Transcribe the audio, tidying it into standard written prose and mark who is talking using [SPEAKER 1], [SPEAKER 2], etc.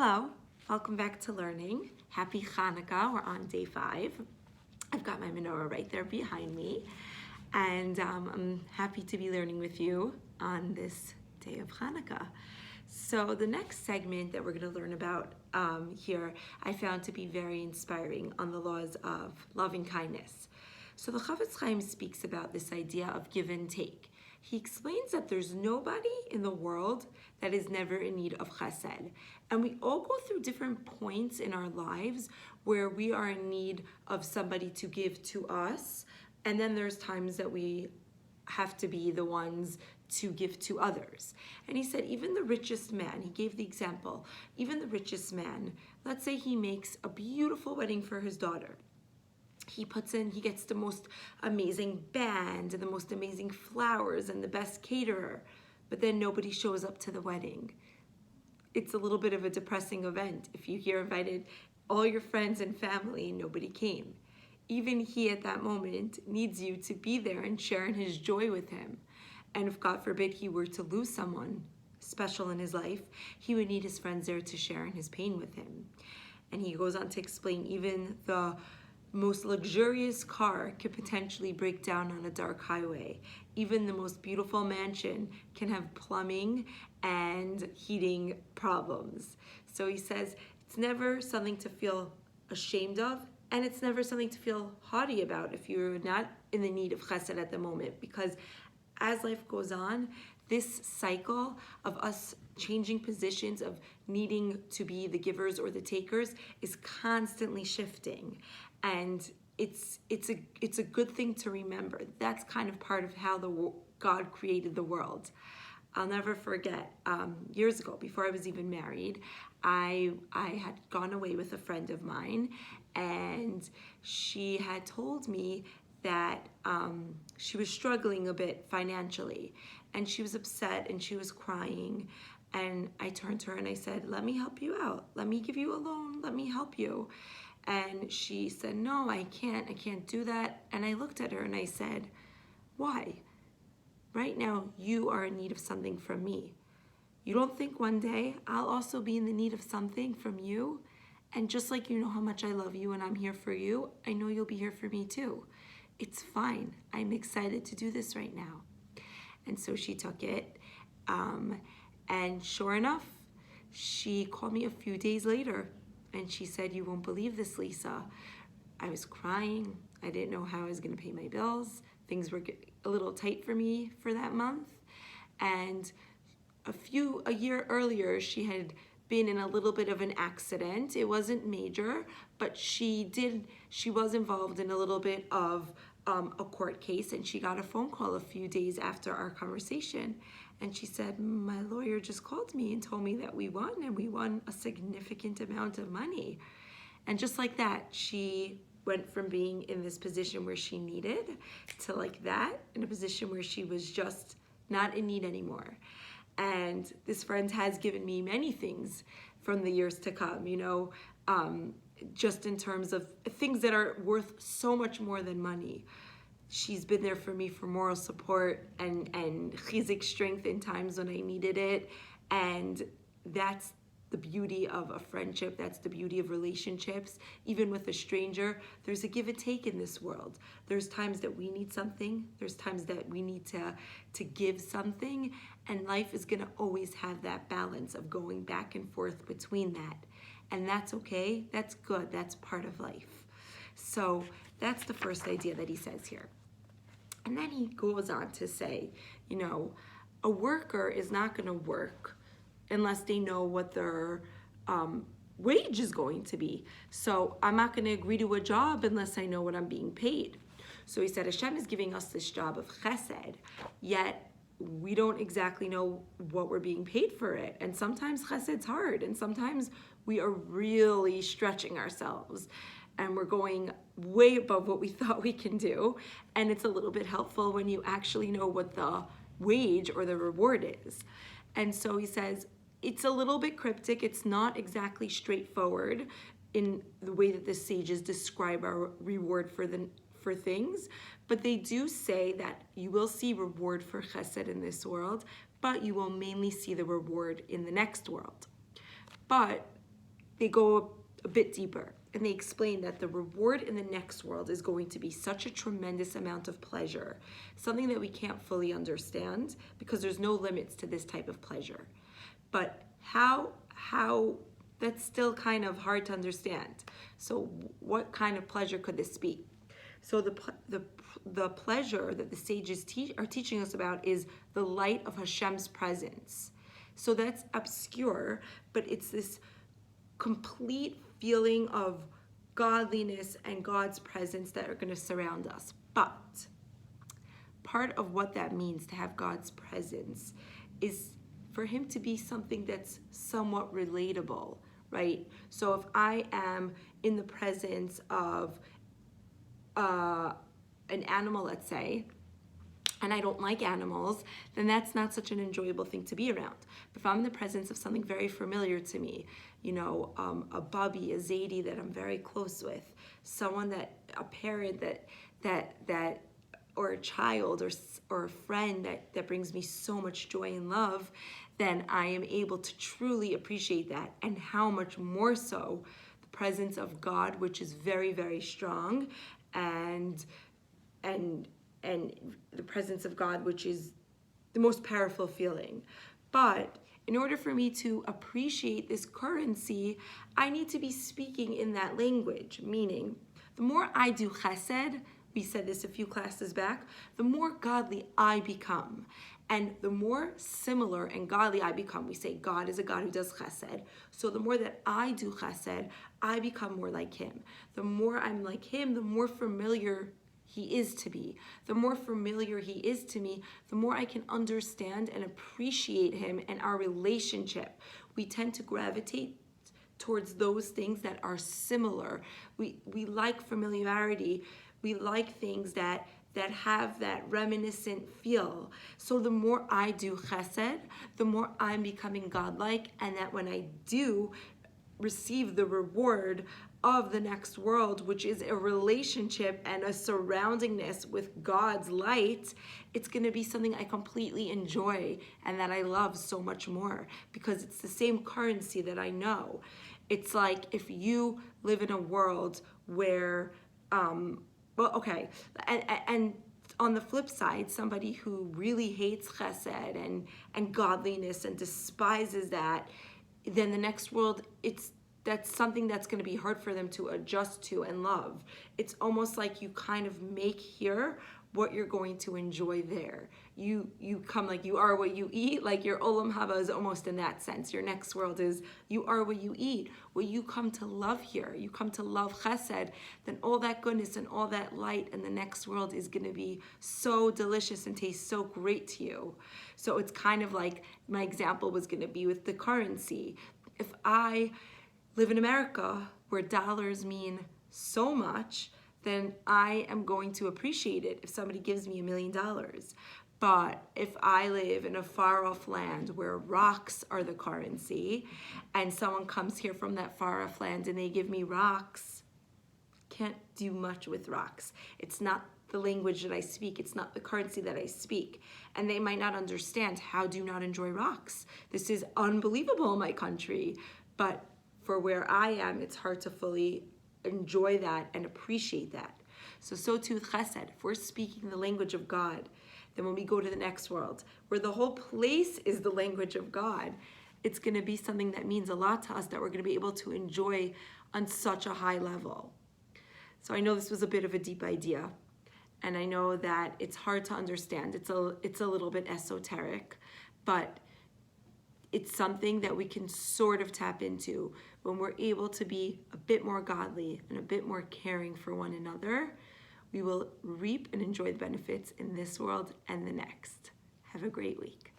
[SPEAKER 1] Hello, welcome back to learning. Happy Hanukkah, we're on day 5. I've got my menorah right there behind me, and I'm happy to be learning with you on this day of Hanukkah. So the next segment that we're going to learn about here, I found to be very inspiring on the laws of loving kindness. So the Chafetz Chaim speaks about this idea of give and take. He explains that there's nobody in the world that is never in need of chesed. And we all go through different points in our lives where we are in need of somebody to give to us. And then there's times that we have to be the ones to give to others. And he said, even the richest man, he gave the example, even the richest man, let's say he makes a beautiful wedding for his daughter. He gets the most amazing band and the most amazing flowers and the best caterer, but then nobody shows up to the wedding. It's a little bit of a depressing event if you hear invited all your friends and family and nobody came. Even he at that moment needs you to be there and share in his joy with him. And if God forbid he were to lose someone special in his life, he would need his friends there to share in his pain with him. And he goes on to explain even the most luxurious car could potentially break down on a dark highway. Even the most beautiful mansion can have plumbing and heating problems. So he says it's never something to feel ashamed of, and it's never something to feel haughty about if you're not in the need of chesed at the moment, because as life goes on, this cycle of us changing positions, of needing to be the givers or the takers, is constantly shifting. And it's a good thing to remember. That's kind of part of how God created the world. I'll never forget, years ago, before I was even married, I had gone away with a friend of mine, and she had told me that she was struggling a bit financially, and she was upset and she was crying. And I turned to her and I said, let me help you out. Let me give you a loan. Let me help you. And she said, no, I can't do that. And I looked at her and I said, why? Right now, you are in need of something from me. You don't think one day I'll also be in the need of something from you? And just like you know how much I love you and I'm here for you, I know you'll be here for me too. It's fine. I'm excited to do this right now. And so she took it. And sure enough, she called me a few days later. And she said, you won't believe this, Lisa. I was crying. I didn't know how I was going to pay my bills. Things were a little tight for me for that month. And a year earlier, she had been in a little bit of an accident. It wasn't major, but she was involved in a little bit of a court case, and she got a phone call a few days after our conversation. And she said, my lawyer just called me and told me that we won, and we won a significant amount of money. And just like that, she went from being in this position where she needed to like that, in a position where she was just not in need anymore. And this friend has given me many things from the years to come, just in terms of things that are worth so much more than money. She's been there for me for moral support and chizik strength in times when I needed it. And that's the beauty of a friendship. That's the beauty of relationships. Even with a stranger, there's a give and take in this world. There's times that we need something. There's times that we need to give something. And life is going to always have that balance of going back and forth between that. And that's okay. That's good. That's part of life. So that's the first idea that he says here. And then he goes on to say, a worker is not going to work unless they know what their wage is going to be. So I'm not going to agree to a job unless I know what I'm being paid. So he said, Hashem is giving us this job of chesed, yet we don't exactly know what we're being paid for it. And sometimes chesed's hard, and sometimes we are really stretching ourselves, and we're going way above what we thought we can do. And it's a little bit helpful when you actually know what the wage or the reward is. And so he says, it's a little bit cryptic. It's not exactly straightforward in the way that the sages describe our reward for things, but they do say that you will see reward for chesed in this world, but you will mainly see the reward in the next world. But they go a bit deeper, and they explain that the reward in the next world is going to be such a tremendous amount of pleasure, something that we can't fully understand because there's no limits to this type of pleasure. But how that's still kind of hard to understand. So what kind of pleasure could this be? So the pleasure that the sages are teaching us about is the light of Hashem's presence. So that's obscure, but it's this complete feeling of godliness and God's presence that are going to surround us. But part of what that means to have God's presence is for him to be something that's somewhat relatable, right? So if I am in the presence of an animal, let's say, and I don't like animals, then that's not such an enjoyable thing to be around. But if I'm in the presence of something very familiar to me, you know, a bubby, a zaidi that I'm very close with, someone a parent that or a child or a friend that brings me so much joy and love, then I am able to truly appreciate that. And how much more so the presence of God, which is very, very strong, and the presence of God, which is the most powerful feeling. But in order for me to appreciate this currency, I need to be speaking in that language, meaning the more I do chesed, we said this a few classes back, the more godly I become. And the more similar and godly I become, we say God is a God who does chesed. So the more that I do chesed, I become more like him. The more I'm like him, the more familiar he is to me. The more familiar he is to me, the more I can understand and appreciate him and our relationship. We tend to gravitate towards those things that are similar. We like familiarity. We like things that have that reminiscent feel. So the more I do chesed, the more I'm becoming godlike, and that when I do receive the reward of the next world, which is a relationship and a surroundingness with God's light, it's going to be something I completely enjoy and that I love so much more because it's the same currency that I know. It's like if you live in a world where, and on the flip side, somebody who really hates chesed and godliness and despises that, then the next world, that's something that's going to be hard for them to adjust to and love. It's almost like you kind of make here what you're going to enjoy there. You come like you are what you eat, like your olam haba is almost in that sense. Your next world is you are what you eat. What you come to love here, you come to love chesed, then all that goodness and all that light in the next world is going to be so delicious and taste so great to you. So it's kind of like my example was going to be with the currency. If I live in America where dollars mean so much, then I am going to appreciate it if somebody gives me $1 million. But if I live in a far off land where rocks are the currency and someone comes here from that far off land and they give me rocks, can't do much with rocks. It's not the language that I speak. It's not the currency that I speak. And they might not understand, how do you not enjoy rocks? This is unbelievable in my country. But for where I am, it's hard to fully enjoy that and appreciate that. So too with chesed. If we're speaking the language of God, then when we go to the next world, where the whole place is the language of God, it's going to be something that means a lot to us that we're going to be able to enjoy on such a high level. So I know this was a bit of a deep idea, and I know that it's hard to understand. It's a little bit esoteric, but it's something that we can sort of tap into when we're able to be a bit more godly and a bit more caring for one another. We will reap and enjoy the benefits in this world and the next. Have a great week.